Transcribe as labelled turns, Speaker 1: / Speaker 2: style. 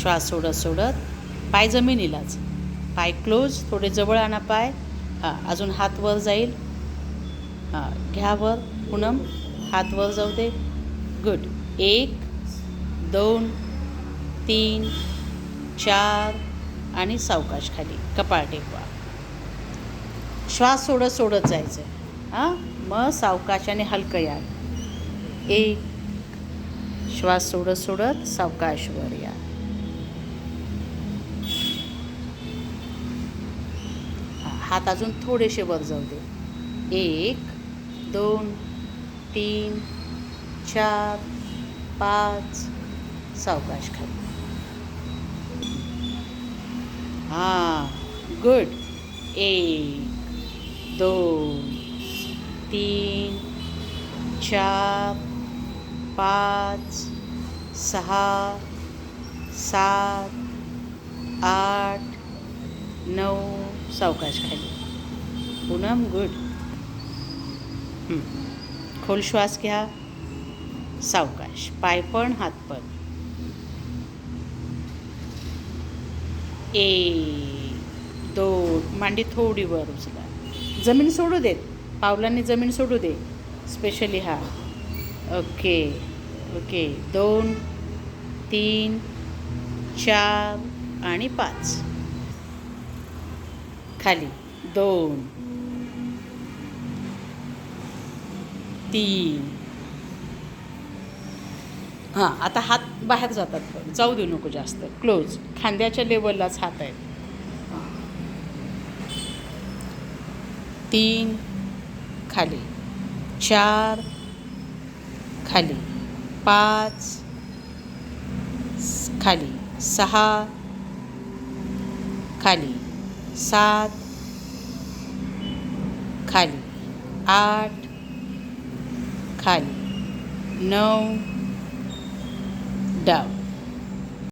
Speaker 1: श्वास सोडत सोडत पाय जमिनीलाच, पाय क्लोज, थोडे जवळ आणा पाय. हां, अजून हात वर जाईल. हां, घ्या वर. पूनम, हात वर जाऊ दे. गुड. 1 2 3 4 आणि सावकाश खाली कपाळ टेकवा. श्वास सोडत सोडत जायचं. हां, मग सावकाशाने हलकं या. 1 श्वास सोडत सोडत सावकाश वर या. हात अजून थोडेसे वर जाऊ दे. 1 2 3 4 5 सावकाश खाली. हां, गुड. 1 2 3 4 5 6 7 8 9 सावकाश खाली. पूनम, गुड. खोल श्वास घ्या. सावकाश, पाय पण हात पण. 1 2 मांडी थोडी वर उचला. जमीन सोडू देत, पावलांनी जमीन सोडू दे, स्पेशली हा. Okay okay. 2 3 4 आणि 5 खाली. 2 3. हां, आता हात बाहेर जातात, पण जाऊ देऊ नको जास्त. क्लोज, खांद्याच्या लेवललाच हात आहेत. 3 खाली. 4 खाली. 5 खाली. 6 खाली. 7 खाली. 8 खाली. 9 डाऊन.